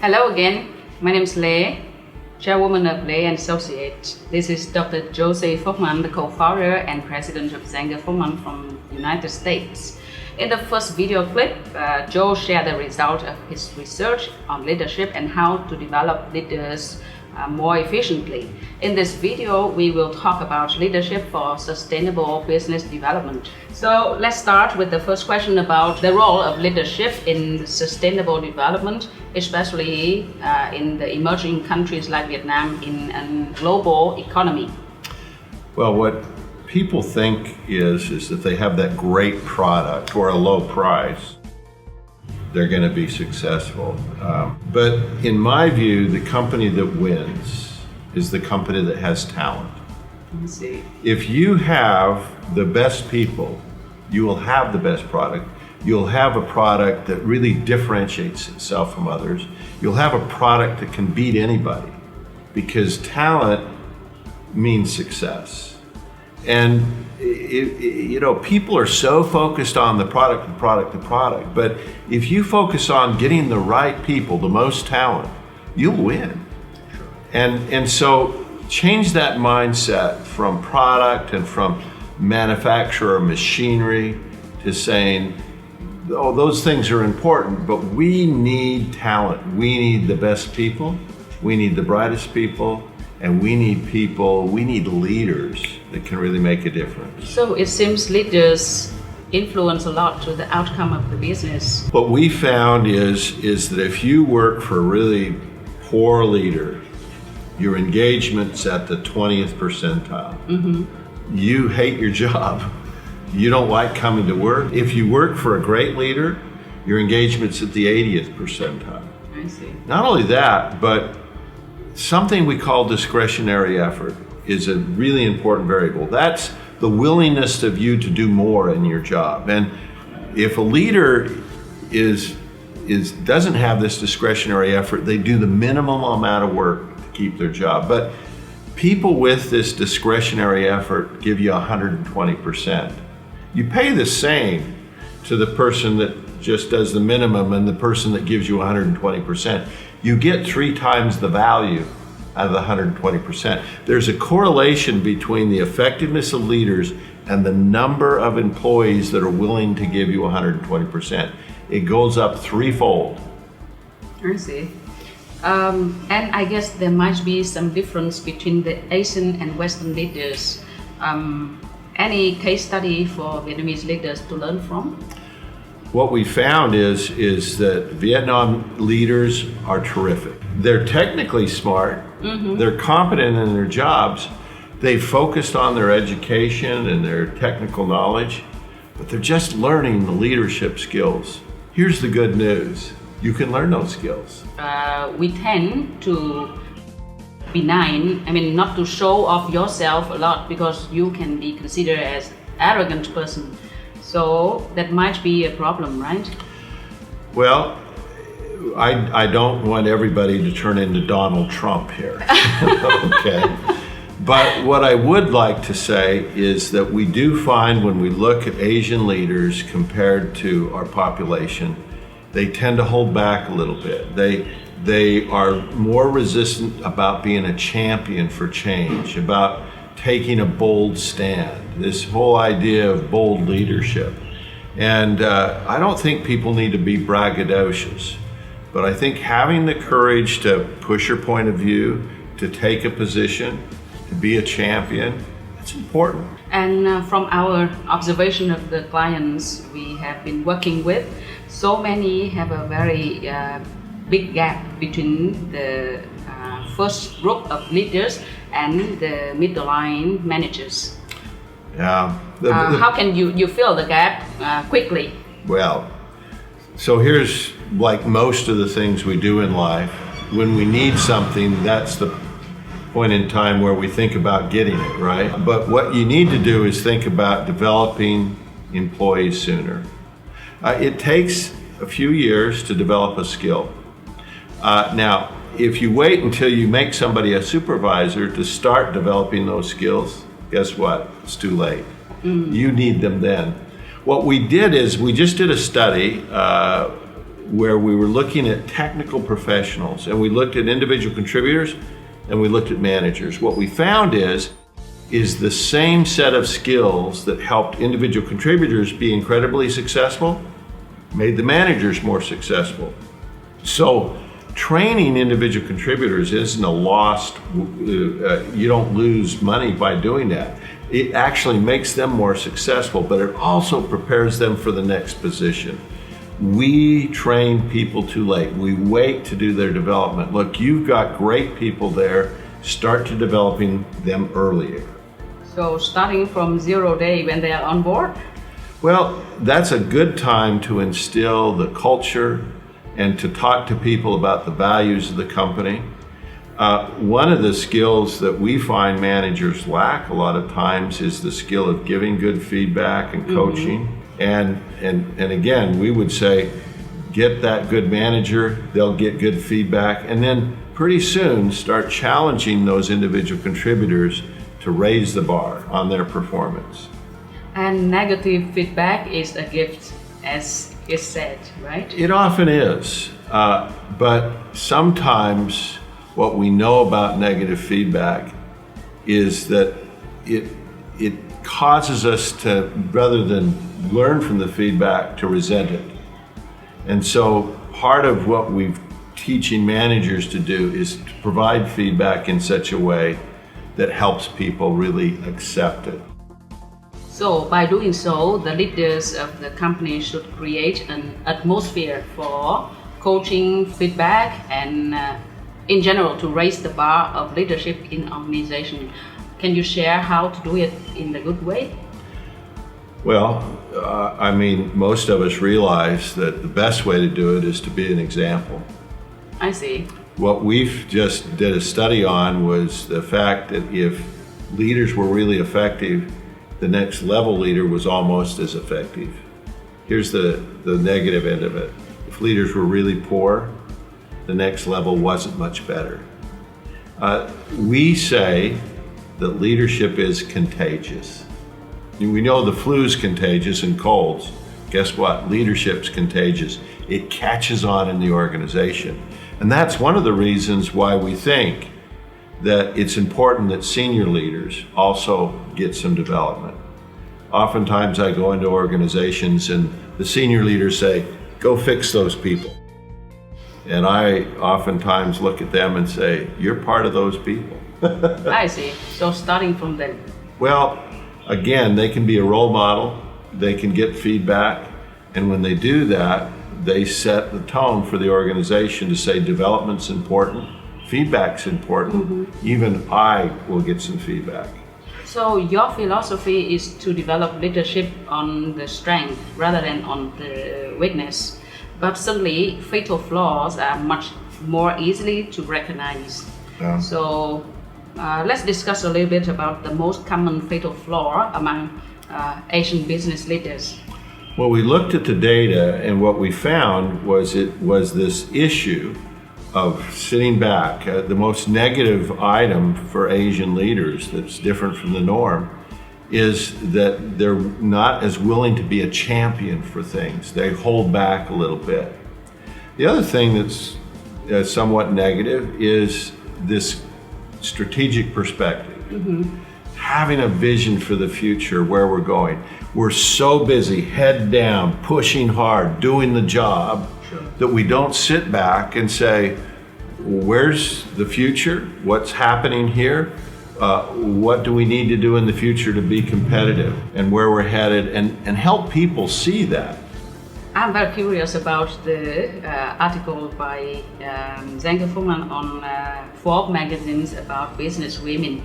Hello again, my name is Lê, Chairwoman of Lê and Associates. This is Dr. Jose Folkman, the co-founder and president of Zenger Folkman from the United States. In the first video clip, Joe shared the result of his research on leadership and how to develop leaders more efficiently. In this video, we will talk about leadership for sustainable business development. So let's start with the first question about the role of leadership in sustainable development, especially in the emerging countries like Vietnam in a global economy. Well, what people think is that they have that great product or a low price, they're going to be successful. But in my view, the company that wins is the company that has talent. Let's see. If you have the best people, you will have the best product. You'll have a product that really differentiates itself from others. You'll have a product that can beat anybody because talent means success. And people are so focused on the product, but if you focus on getting the right people, the most talent, you'll win. And so change that mindset from product and from manufacturer machinery to saying, oh, those things are important, but we need talent. We need the best people. We need the brightest people. And we need leaders that can really make a difference. So it seems leaders influence a lot to the outcome of the business. What we found is that if you work for a really poor leader, your engagement's at the 20th percentile. Mm-hmm. You hate your job. You don't like coming to work. If you work for a great leader, your engagement's at the 80th percentile. I see. Not only that, but something we call discretionary effort is a really important variable. That's the willingness of you to do more in your job. And if a leader doesn't have this discretionary effort, they do the minimum amount of work to keep their job. But people with this discretionary effort give you 120%. You pay the same to the person that just does the minimum and the person that gives you 120%. You get 3 times the value out of the 120%. There's a correlation between the effectiveness of leaders and the number of employees that are willing to give you 120%. It goes up threefold. I see. And I guess there might be some difference between the Asian and Western leaders. Any case study for Vietnamese leaders to learn from? What we found is that Vietnam leaders are terrific. They're technically smart, mm-hmm. They're competent in their jobs, they've focused on their education and their technical knowledge, but they're just learning the leadership skills. Here's the good news, you can learn those skills. We tend to be not to show off yourself a lot because you can be considered as arrogant person. So that might be a problem, right? Well, I don't want everybody to turn into Donald Trump here, okay? But what I would like to say is that we do find when we look at Asian leaders compared to our population, they tend to hold back a little bit. They are more resistant about being a champion for change, about taking a bold stand, this whole idea of bold leadership. And I don't think people need to be braggadocious, but I think having the courage to push your point of view, to take a position, to be a champion, it's important. And from our observation of the clients we have been working with, so many have a very big gap between the first group of leaders and the middle line managers. Yeah. How can you fill the gap quickly? Well, so here's like most of the things we do in life. When we need something, that's the point in time where we think about getting it, right? But what you need to do is think about developing employees sooner. It takes a few years to develop a skill. Now, if you wait until you make somebody a supervisor to start developing those skills, guess what? It's too late. You need them then. What we did is we just did a study where we were looking at technical professionals, and we looked at individual contributors, and we looked at managers. What we found is the same set of skills that helped individual contributors be incredibly successful made the managers more successful. So training individual contributors isn't a lost, you don't lose money by doing that. It actually makes them more successful, but it also prepares them for the next position. We train people too late. We wait to do their development. Look, you've got great people there. Start to developing them earlier. So starting from 0 day when they are on board? Well, that's a good time to instill the culture and to talk to people about the values of the company. One of the skills that we find managers lack a lot of times is the skill of giving good feedback and coaching. And again, we would say, get that good manager, they'll get good feedback, and then pretty soon start challenging those individual contributors to raise the bar on their performance. And negative feedback is a gift, as is said, right? It often is, but sometimes what we know about negative feedback is that it causes us to, rather than learn from the feedback, to resent it. And so part of what we're teaching managers to do is to provide feedback in such a way that helps people really accept it. So by doing so, the leaders of the company should create an atmosphere for coaching, feedback, and in general to raise the bar of leadership in organization. Can you share how to do it in the good way? Well, most of us realize that the best way to do it is to be an example. I see. What we've just did a study on was the fact that if leaders were really effective, the next level leader was almost as effective. Here's the negative end of it. If leaders were really poor, the next level wasn't much better. We say that leadership is contagious. We know the flu's contagious and colds. Guess what? Leadership's contagious. It catches on in the organization. And that's one of the reasons why we think that it's important that senior leaders also get some development. Oftentimes I go into organizations and the senior leaders say, go fix those people. And I oftentimes look at them and say, you're part of those people. I see. So starting from them. Well, again, they can be a role model, they can get feedback, and when they do that, they set the tone for the organization to say development's important, feedback's important, even I will get some feedback. So your philosophy is to develop leadership on the strength rather than on the weakness. But certainly fatal flaws are much more easily to recognize. Yeah. So let's discuss a little bit about the most common fatal flaw among Asian business leaders. Well, we looked at the data, and what we found was it was this issue of sitting back. The most negative item for Asian leaders that's different from the norm is that they're not as willing to be a champion for things. They hold back a little bit. The other thing that's somewhat negative is this strategic perspective. Having a vision for the future, where we're going. We're so busy, head down, pushing hard, doing the job, that we don't sit back and say, where's the future? What's happening here? What do we need to do in the future to be competitive and where we're headed, and help people see that. I'm very curious about the article by Zenga Folkman on Forbes magazines about business women.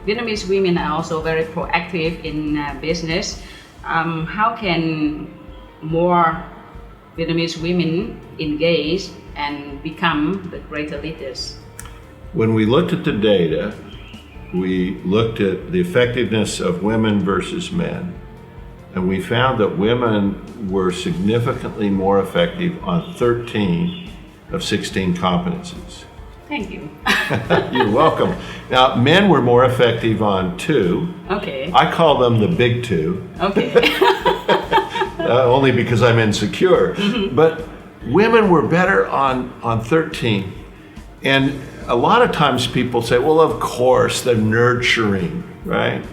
Vietnamese women are also very proactive in business. How can more Vietnamese women engage and become the greater leaders? When we looked at the data, we looked at the effectiveness of women versus men, and we found that women were significantly more effective on 13 of 16 competencies. Thank you. You're welcome. Now, men were more effective on 2. Okay. I call them the big 2. Okay. only because I'm insecure. But women were better on 13. And a lot of times people say, well, of course, they're nurturing, right?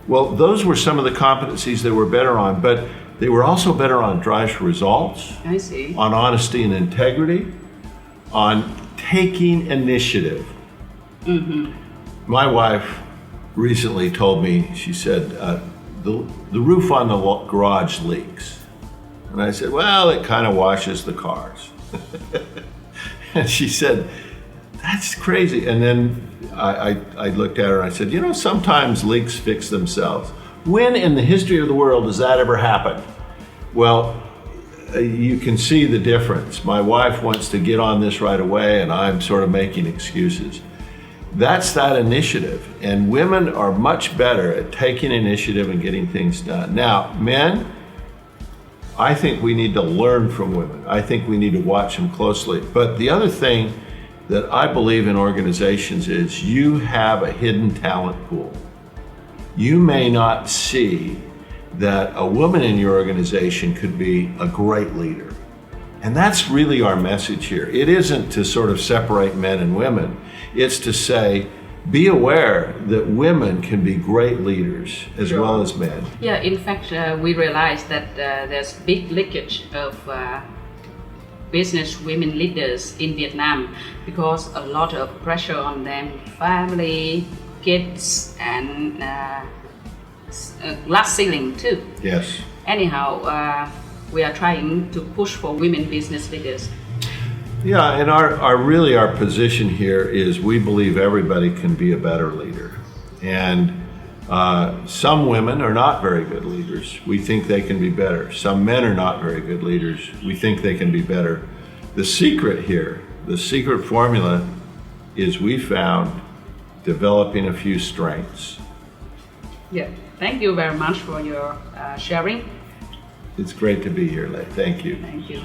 Well, those were some of the competencies they were better on, but they were also better on drives for results, I see. on honesty and integrity, on taking initiative. My wife recently told me, she said, the roof on the garage leaks. And I said, well, it kind of washes the cars. And she said, that's crazy. And then I looked at her and I said, you know, sometimes leaks fix themselves. When in the history of the world has that ever happened? Well, you can see the difference. My wife wants to get on this right away, and I'm sort of making excuses. That's that initiative. And women are much better at taking initiative and getting things done. Now, men, I think we need to learn from women. I think we need to watch them closely. But the other thing that I believe in organizations is you have a hidden talent pool. You may not see that a woman in your organization could be a great leader. And that's really our message here. It isn't to sort of separate men and women. It's to say, be aware that women can be great leaders as well as men. Yeah, in fact, we realized that there's big leakage of business women leaders in Vietnam because a lot of pressure on them, family, kids, and glass ceiling too. Yes. Anyhow, we are trying to push for women business leaders. Yeah, and our position here is we believe everybody can be a better leader. And some women are not very good leaders. We think they can be better. Some men are not very good leaders. We think they can be better. The secret here, the secret formula is we found developing a few strengths. Yeah, thank you very much for your sharing. It's great to be here, Lei. Thank you. Thank you.